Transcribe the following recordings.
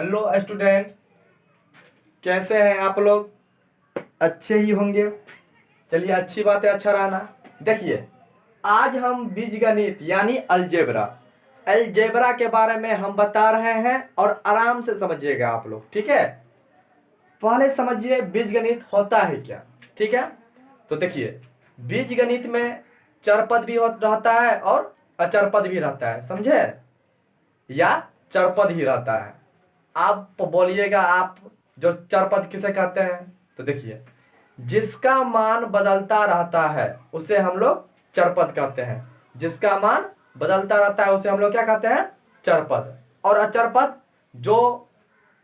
Hello student, कैसे हैं आप लोग? अच्छे ही होंगे। चलिए, अच्छी बात है, अच्छा रहना। देखिए, आज हम बीजगणित यानी अलजेब्रा अलजेब्रा के बारे में हम बता रहे हैं और आराम से समझिएगा आप लोग, ठीक है। पहले समझिए बीजगणित होता है क्या, ठीक है। तो देखिए, बीजगणित में चरपद भी रहता है और अचरपद भी रहता है, समझे? या चरपद ही रहता है। आप बोलिएगा, आप जो चरपद किसे कहते हैं? तो देखिए, जिसका मान बदलता रहता है उसे हम लोग चरपद कहते हैं। जिसका मान बदलता रहता है उसे हम लोग क्या कहते हैं? चरपद। और अचरपद जो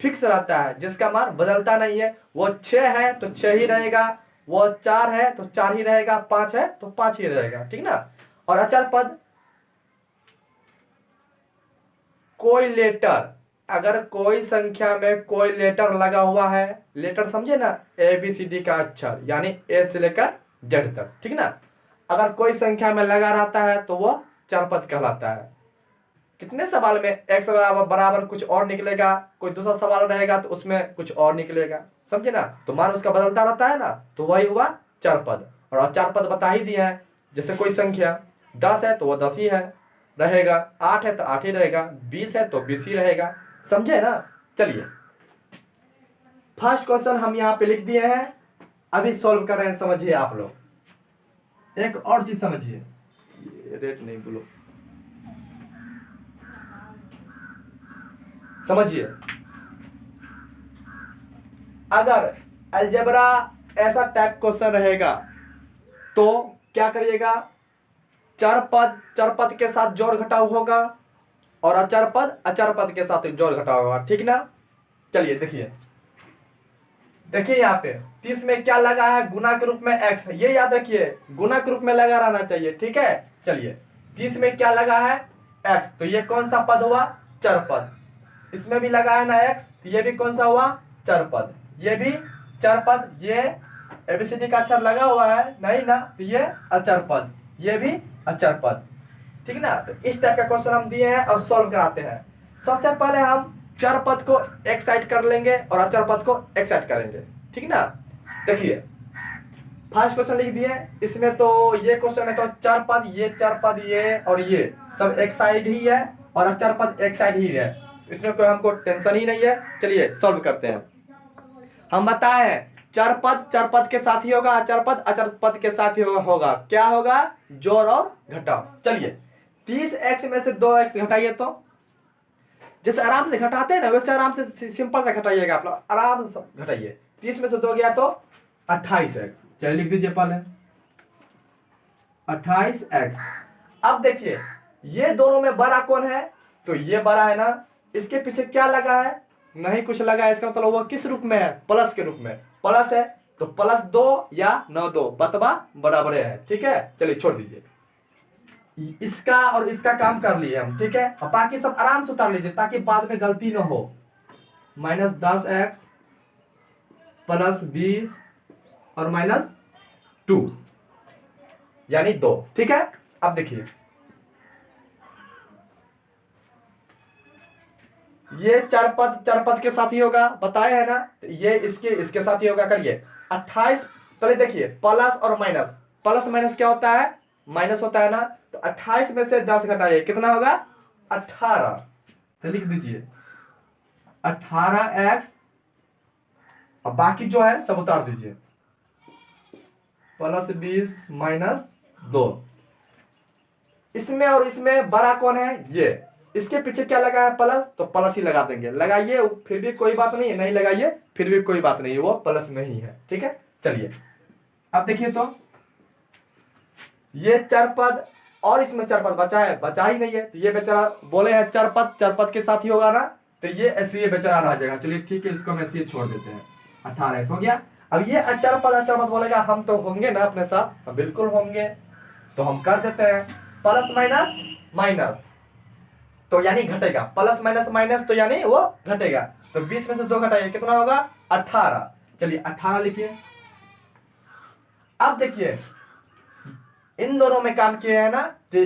फिक्स रहता है, जिसका मान बदलता नहीं है। वो 6 है तो 6 ही रहेगा, वो 4 है तो 4 ही रहेगा, 5 है तो 5 ही रहेगा, ठीक ना। और अचरपद कोई लेटर, अगर कोई संख्या में कोई लेटर लगा हुआ है, लेटर समझे ना, ABCD का अक्षर यानी ए से लेकर जेड तक, ठीक ना। अगर कोई संख्या में लगा रहता है तो वो चरपद कहलाता है। कितने सवाल में x बराबर कुछ और निकलेगा, कोई दूसरा सवाल रहेगा तो उसमें कुछ और निकलेगा, समझे ना। तो मान उसका बदलता रहता है ना, तो वही हुआ चरपद। और अचरपद बता ही दिया है। जैसे कोई संख्या 10 है तो वो 10 ही है रहेगा, 8 है तो 8 ही रहेगा, 20 है तो 20 ही रहेगा, समझे ना। चलिए, फर्स्ट क्वेश्चन हम यहाँ पे लिख दिए हैं, अभी सॉल्व कर रहे हैं, समझिए आप लोग। एक और चीज समझिए, रेट नहीं बोलो, समझिए। अगर अलजेब्रा ऐसा टाइप क्वेश्चन रहेगा तो क्या करिएगा? चरपद चरपद के साथ जोड़ घटाव होगा और अचरपद अचरपद के साथ जोड़ घटाव होगा, ठीक ना। चलिए देखिए, देखिए यहाँ पे 30 में क्या लगा है? गुना के रूप में x है, ये याद रखिए, गुना के रूप में लगा रहना चाहिए, ठीक है। चलिए, 30 में क्या लगा है? x, तो ये कौन सा पद हुआ? चरपद। इसमें भी लगा है ना x, तो ये भी कौन सा हुआ? चरपद। ये भी चरपद। ये ABCD का अक्षर लगा हुआ है नहीं ना, तो ये अचरपद, ये भी अचरपद, ठीक ना। तो इस टाइप का क्वेश्चन हम दिए हैं और सॉल्व कराते हैं। सबसे पहले हम चरपद को एक साइड कर लेंगे और अचरपद को एक साइड करेंगे, ठीक ना। देखिए, फर्स्ट क्वेश्चन लिख दिए। इसमें तो ये क्वेश्चन में तो चरपद ये और ये सब एक साइड ही है और अचरपद एक साइड ही है, इसमें कोई हमको टेंशन ही नहीं है। चलिए सॉल्व करते हैं। हम बताए हैं चरपद चरपद के साथ ही होगा, अचरपद अचरपद के साथ ही होगा। क्या होगा? जोड़ और घटाव। चलिए, 30x में से 2x घटाइए, तो जैसे आराम से घटाते हैं ना वैसे आराम से सिंपल से घटाइएगा आप लोग, आराम से घटाइए। 30 में से 2 गया तो 28x। चलिए लिख दीजिए पहले 28x। अब देखिए, ये दोनों में बड़ा कौन है? तो ये बड़ा है ना। इसके पीछे क्या लगा है? नहीं कुछ लगा है, इसका मतलब वो किस रूप में है? प्लस के रूप में। प्लस है तो +2 या 9 बतवा बराबर है, ठीक है। चलिए छोड़ दीजिए, इसका और इसका काम कर लिए हम, ठीक है। और बाकी सब आराम से उतार लीजिए ताकि बाद में गलती ना हो। -10x +20 और -2 यानी 2, ठीक है। अब देखिए, ये चरपद चरपद के साथ ही होगा, बताए है ना। तो ये इसके साथ ही होगा। करिए 28, पहले देखिए प्लस और माइनस, प्लस माइनस क्या होता है? माइनस होता है ना। तो 28 में से 10 घटाइए, कितना होगा? 18। तो लिख दीजिए 18x और बाकी जो है सब उतार दीजिए। +20 -2। इसमें और इसमें बड़ा कौन है? ये। इसके पीछे क्या लगा है? प्लस, तो प्लस ही लगा देंगे। लगाइए फिर भी कोई बात नहीं है, नहीं लगाइए फिर भी कोई बात नहीं है, वो प्लस में ही है, ठीक है। चलिए अब देखिए, तो ये चरपद और इसमें चरपद बचा है, बचा ही नहीं है। तो ये बेचारा बोले हैं चरपद चरपद के साथ ही होगा ना, तो ये ऐसे ही बेचारा रह जाएगा। चलिए ठीक है, इसको हम ऐसे ही छोड़ देते हैं। 18x हो गया। अब ये अचरपद अचरपद बोलेगा, हम तो होंगे ना अपने साथ? बिल्कुल होंगे। तो हम कर देते हैं प्लस माइनस माइनस, तो यानी घटेगा। प्लस माइनस माइनस तो यानी वो घटेगा। तो 20 में से 2 घटाइए, कितना होगा? 18। चलिए 18 लिखिए। अब देखिए, इन दोनों में काम किए हैं ना, तो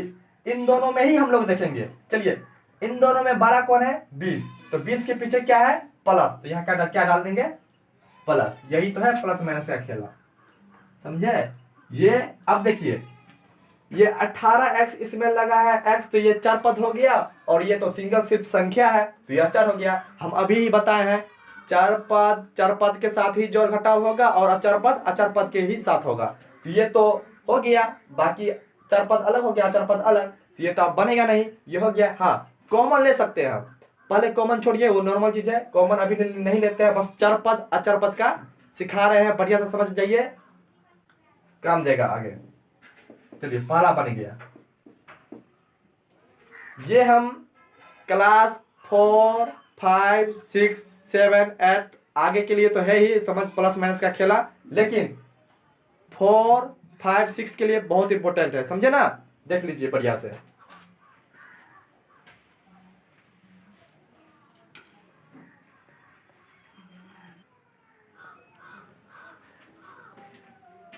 इन दोनों में ही हम लोग देखेंगे। चलिए, इन दोनों में बड़ा कौन है? 20। तो 20 के पीछे क्या है, प्लस, तो यहाँ क्या डाल देंगे, प्लस। यही तो है प्लस माइनस का खेला, समझे। ये अब देखिए, ये 18x इसमें लगा है x, तो ये चर पद हो गया, और ये तो सिंगल सिर्फ संख्या है तो यह चर हो गया। हम अभी ही बताए हैं चर पद के साथ ही जोड़ घटाव होगा और अचर पद के ही साथ होगा। तो ये तो हो गया, बाकी चर पद अलग हो गया, अचर पद अलग, तो ये तो अब बनेगा नहीं, ये हो गया। हाँ, कॉमन ले सकते हैं हम, पहले कॉमन छोड़िए, वो नॉर्मल चीज है, कॉमन अभी नहीं लेते हैं, बस चर पद अचर पद का सिखा रहे हैं, बढ़िया से समझ जाइए, काम देगा आगे। चलिए, पहला बन गया। ये हम क्लास 4, 5, 6, 7, 8 आगे के लिए तो है ही समझ प्लस माइनस का खेला, लेकिन 4, 5, 6 के लिए बहुत इंपॉर्टेंट है, समझे ना। देख लीजिए बढ़िया से।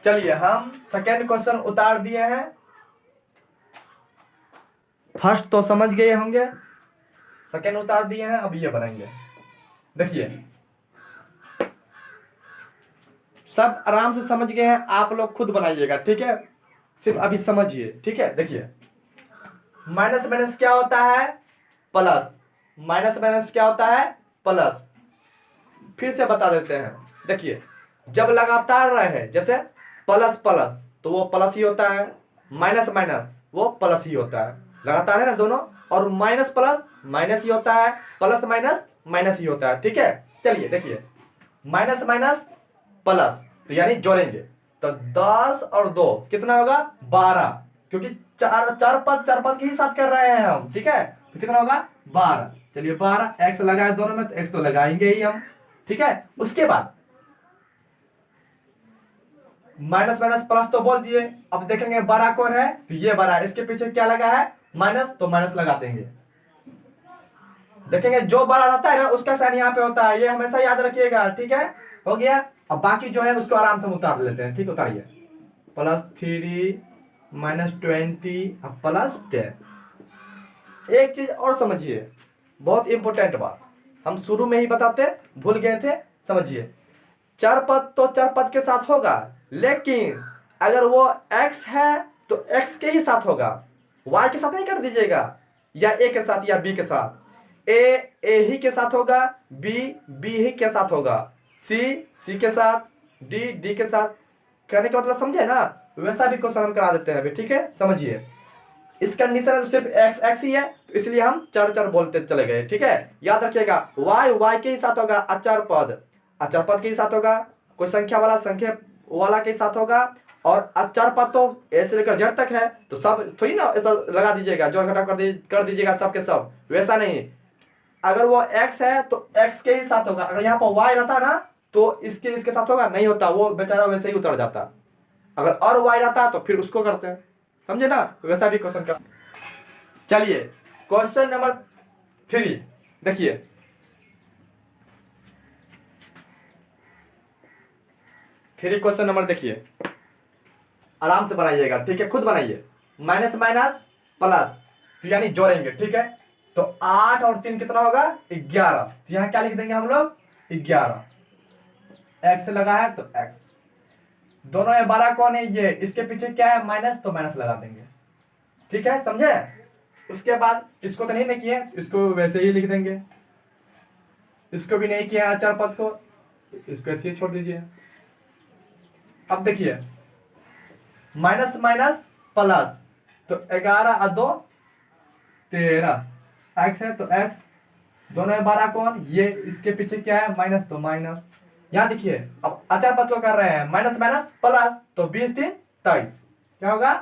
चलिए, हम सेकेंड क्वेश्चन उतार दिए हैं। फर्स्ट तो समझ गए होंगे, सेकेंड उतार दिए हैं, अब ये बनाएंगे। देखिए, सब आराम से समझ गए हैं, आप लोग खुद बनाइएगा, ठीक है, सिर्फ अभी समझिए, ठीक है। देखिए, माइनस माइनस क्या होता है, प्लस, माइनस माइनस क्या होता है, प्लस। फिर से बता देते हैं, देखिए, जब लगातार रहे, जैसे प्लस प्लस, तो वो प्लस ही होता है, माइनस माइनस वो प्लस ही होता है, लगातार है ना दोनों, और माइनस प्लस माइनस ही होता है, प्लस माइनस माइनस ही होता है, ठीक है। चलिए देखिए, माइनस माइनस प्लस, तो यानी जोड़ेंगे, तो 10 और 2 कितना होगा, 12, क्योंकि चार पद के ही साथ कर रहे हैं हम, ठीक है, तो कितना होगा, 12। चलिए, 12 एक्स लगाए दोनों में, तो एक्स तो लगाएंगे ही हम, ठीक है। उसके बाद माइनस माइनस प्लस तो बोल दिए, अब देखेंगे 12 कौन है, तो ये 12, इसके पीछे क्या लगा है, माइनस, तो माइनस लगा देंगे। देखेंगे जो 12 रहता है ना, उसका साइन यहाँ पे होता है, ये हमेशा याद रखिएगा, ठीक है। हो गया। अब बाकी जो है उसको आराम से उतार लेते हैं, ठीक, उतारिए। +3 -20 प्लस 10। एक चीज और समझिए, बहुत इंपॉर्टेंट बात, हम शुरू में ही बताते, भूल गए थे, समझिए। चर पद तो चर पद के साथ होगा, लेकिन अगर वो x है तो x के ही साथ होगा, y के साथ नहीं कर दीजिएगा, या a के साथ या b के साथ। a ही के साथ होगा, b ही के साथ होगा, c के साथ, d के साथ। कहने का मतलब समझे ना, वैसा भी क्वेश्चन हम करा देते हैं अभी, ठीक है, समझिए। इस कंडीशन में तो सिर्फ x ही है, तो इसलिए हम चर बोलते चले गए, ठीक है। याद रखिएगा, y के ही साथ होगा, अचर पद के ही साथ होगा, कोई संख्या वाला के साथ होगा, और अचर पद तो ए से लेकर जेड तक है, तो सब थोड़ी ना ऐसा लगा दीजिएगा, जोड़ घटाव कर दीजिएगा सब के सब, वैसा नहीं। अगर वो x है तो x के ही साथ होगा, अगर यहाँ पर y रहता ना तो इसके साथ होगा, नहीं होता, वो बेचारा वैसे ही उतर जाता। अगर और y रहता तो फिर उसको करते हैं, समझे ना, वैसा भी क्वेश्चन कर। चलिए, क्वेश्चन नंबर 3 देखिए। क्वेश्चन नंबर देखिए, आराम से बनाइएगा, ठीक है, खुद बनाइए। माइनस माइनस प्लस, तो यानी जोड़ेंगे, ठीक है। तो 8 और 3 कितना होगा, 11, तो यहाँ क्या लिख देंगे हम लोग, 11। एक्स लगा है तो एक्स, दोनों में 12 कौन है, ये, इसके पीछे क्या है, माइनस, तो माइनस लगा देंगे, ठीक है, समझे। उसके बाद इसको तो नहीं किए, इसको वैसे ही लिख देंगे, इसको भी नहीं किया अचर पद को, इसको ऐसे ही छोड़ दीजिए। अब देखिए, माइनस माइनस प्लस, तो 11 और 2 13, एक्स है तो एक्स, दोनों में 12 कौन, ये, इसके पीछे क्या है, माइनस, तो माइनस। यहाँ देखिए, अब अचर पद को कर रहे हैं, माइनस माइनस प्लस, तो 20 3 23, क्या होगा,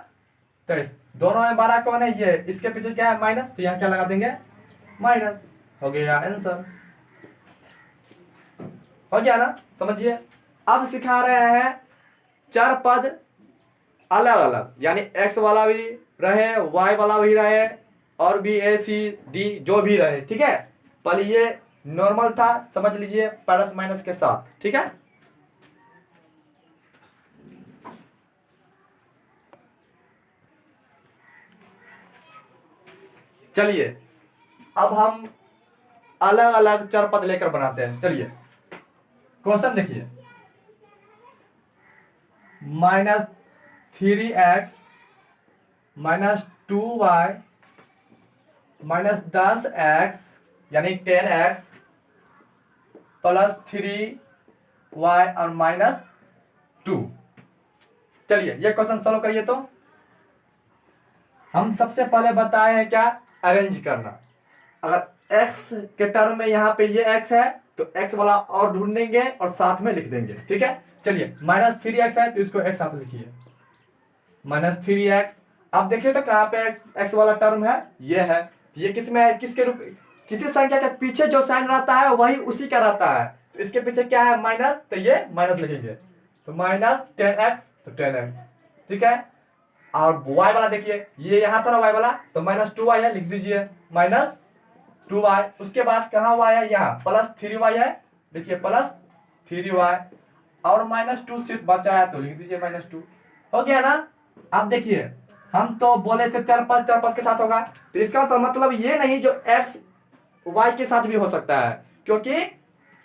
23, दोनों में 12 कौन है, ये, इसके पीछे क्या है, माइनस, तो यहाँ क्या लगा देंगे, माइनस, हो गया आंसर, हो गया ना, समझिए। अब सिखा रहे हैं चार पद अलग अलग, यानी x वाला भी रहे, y वाला भी रहे, और भी a c d जो भी रहे, ठीक है। पहले ये नॉर्मल था, समझ लीजिए, प्लस माइनस के साथ, ठीक है। चलिए, अब हम अलग अलग चर पद लेकर बनाते हैं। चलिए क्वेश्चन देखिए, -3x -2y -10x यानी 10x +3y और -2। चलिए ये क्वेश्चन सॉल्व करिए। तो हम सबसे पहले बताए हैं क्या, अरेंज करना। अगर x के टर्म में यहाँ पे ये x है तो x वाला और ढूंढेंगे और साथ में लिख देंगे, ठीक है। चलिए -3x है तो इसको x साथ लिखिए, -3x। अब देखिए तो कहाँ पे x वाला टर्म है, ये है। ये किस में है, किसके रूप, किसी संख्या के पीछे जो साइन रहता है वही उसी का रहता है। तो इसके पीछे क्या है, माइनस, तो ये माइनस लिखेंगे। तो -10x तो 10x, ठीक है। और y वाला देखिए, ये यहाँ था ना y वाला, तो -2y है, लिख दीजिए -2y। उसके बाद कहाँ y है, यहाँ +3y है, देखिए +3y। और -2 सिर्फ बचा है तो लिख दीजिए -2। हो गया ना। अब देखिए हम तो बोले थे चरपद के साथ होगा, तो इसका तो मतलब ये नहीं जो x y के साथ भी हो सकता है, क्योंकि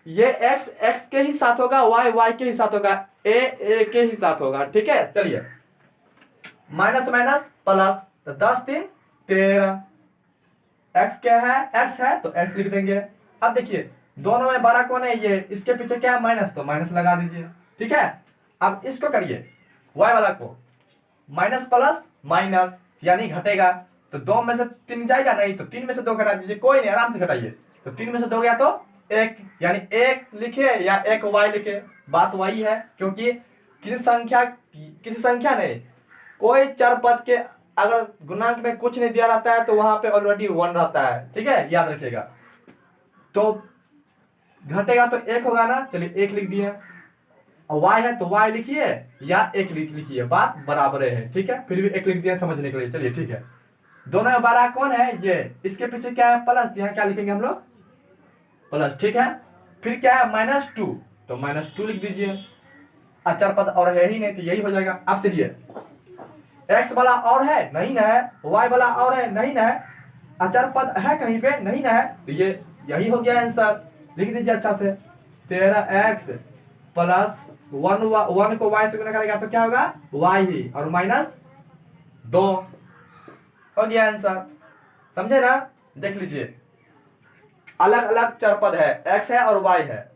ये x x के ही साथ होगा, y y के ही साथ होगा, a के ही साथ होगा, ठीक है। चलिए माइनस माइनस प्लस, तो 10 3 13। x क्या है, x है तो x लिख देंगे। अब देखिए दोनों में बड़ा कौन है, ये, इसके पीछे क्या है, माइनस, तो माइनस लगा दीजिए, ठीक है। अब इसको करिए y वाला को, माइनस प्लस माइनस यानी घटेगा, तो 2 में से 3 जाएगा नहीं, तो 3 में से 2 घटा दीजिए, कोई नहीं, आराम से घटाइए। तो 3 में से 2 गया तो 1, यानी 1 लिखे या 1 y लिखे, बात वही है। क्योंकि किसी संख्या ने कोई चर पद के अगर गुणांक में कुछ नहीं दिया रहता है तो वहां पे ऑलरेडी 1 रहता है, ठीक है, याद रखिएगा। तो घटेगा तो 1 होगा ना, चलिए 1 लिख दिए। और y है तो y लिखिए या 1 लिखिए, बात बराबर है, ठीक है। फिर भी 1 लिख दिया समझने के लिए, चलिए ठीक है। दोनों में बड़ा कौन है, ये, इसके पीछे क्या है, प्लस, यहाँ क्या लिखेंगे हम लोग, प्लस, ठीक है। फिर क्या है, -2, तो -2 लिख दीजिए। अचर पद और है ही नहीं तो यही हो जाएगा। अब चलिए x वाला और है नहीं ना है, y वाला और है नहीं ना है, अचर पद है कहीं पे नहीं ना है, तो ये यही हो गया आंसर, लिख दीजिए अच्छा से। 13x प्लस 1 को y से गुणा करेगा तो क्या होगा, y ही, और -2 हो गया आंसर, समझे ना। देख लीजिए अलग अलग चर पद है, x है और y है।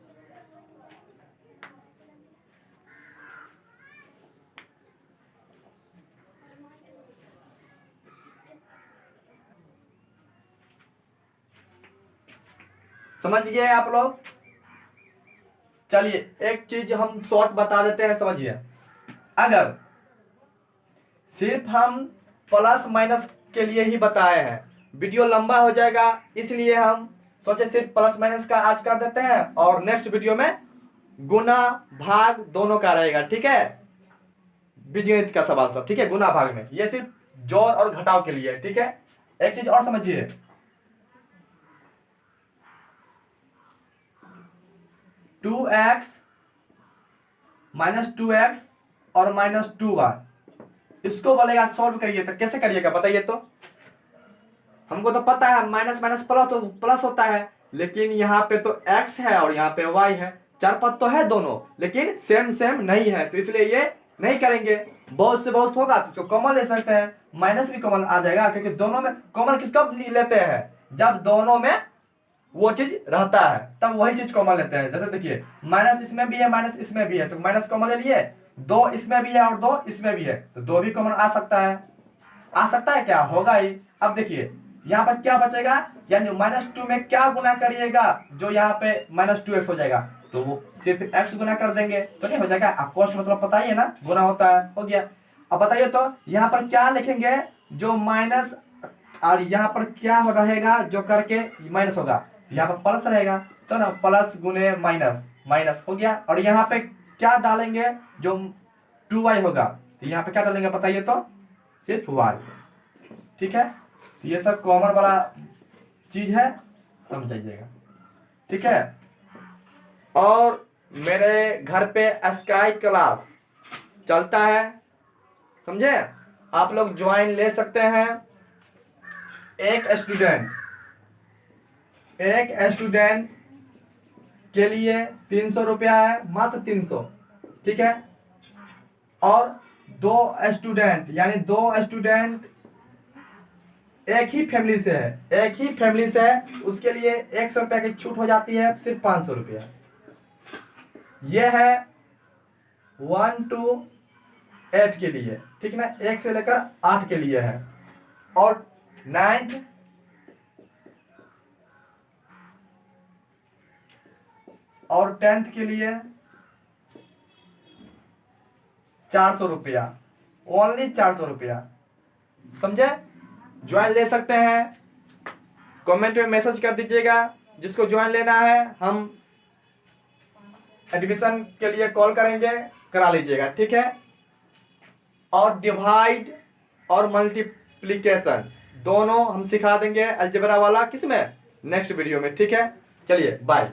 समझ गए आप लोग। चलिए एक चीज हम शॉर्ट बता देते हैं, समझिए। अगर सिर्फ हम प्लस माइनस के लिए ही बताए हैं, वीडियो लंबा हो जाएगा, इसलिए हम सोचे सिर्फ प्लस माइनस का आज कर देते हैं और नेक्स्ट वीडियो में गुना भाग दोनों का रहेगा, ठीक है। बीजगणित का सवाल सब, ठीक है, गुना भाग में ये सिर्फ जोड़ और घटाव के लिए, ठीक है। एक चीज और समझिए, 2x -2x और -2y, इसको बोलेगा सॉल्व करिए, तो कैसे करिएगा बताइए। तो हमको तो पता है माइनस माइनस प्लस होता है, लेकिन यहाँ पे तो x है और यहाँ पे y है, चार पद तो है दोनों, लेकिन सेम नहीं है, तो इसलिए ये नहीं करेंगे। बहुत से बहुत होगा तो इसको कॉमन ले सकते हैं, माइनस भी कॉमन आ जाएगा, क्योंकि दोनों में कॉमन किसको लेते हैं, जब दोनों में वो चीज रहता है तब वही चीज कॉमन लेते हैं। जैसे देखिए माइनस इसमें भी है, माइनस इसमें भी है, तो माइनस कॉमन ले लिए, 2 इसमें भी है और 2 इसमें भी है, तो 2 भी कॉमन आ सकता है क्या, होगा ही। अब देखिए यहाँ पर क्या बचेगा, यानी -2 में क्या गुना करिएगा, जो यहाँ पे -2x हो जाएगा, तो वो सिर्फ x गुना कर देंगे तो नहीं हो जाएगा। आप कोष्ट मतलब पता ही है ना, गुना होता है, हो गया। अब बताइए तो यहाँ पर क्या लिखेंगे, जो माइनस, और यहाँ पर क्या हो रहेगा जो करके माइनस होगा, यहाँ पर प्लस रहेगा, तो ना प्लस गुने माइनस हो गया। और यहाँ पे क्या डालेंगे, जो 2y होगा, तो यहाँ पे क्या डालेंगे बताइए तो, सिर्फ y, ठीक है। तो ये सब कॉमन वाला चीज है, समझिएगा, ठीक है। और मेरे घर पे स्काई क्लास चलता है, समझे, आप लोग ज्वाइन ले सकते हैं। एक स्टूडेंट एक स्टूडेंट के लिए 300 रुपया है, मात्र 300, ठीक है। और दो स्टूडेंट यानी दो स्टूडेंट एक ही फैमिली से है, उसके लिए 100 रुपया की छूट हो जाती है, सिर्फ 500 रुपया। यह है 1 to 8 के लिए, ठीक ना, 1 से लेकर 8 के लिए है। और 9th और 10th के लिए 400 रुपया, ओनली 400 रुपया, समझे। ज्वाइन ले सकते हैं, कमेंट में मैसेज कर दीजिएगा जिसको ज्वाइन लेना है, हम एडमिशन के लिए कॉल करेंगे, करा लीजिएगा, ठीक है। और डिवाइड और मल्टीप्लिकेशन दोनों हम सिखा देंगे अलजेब्रा वाला, किसमें, नेक्स्ट वीडियो में, ठीक है। चलिए बाय।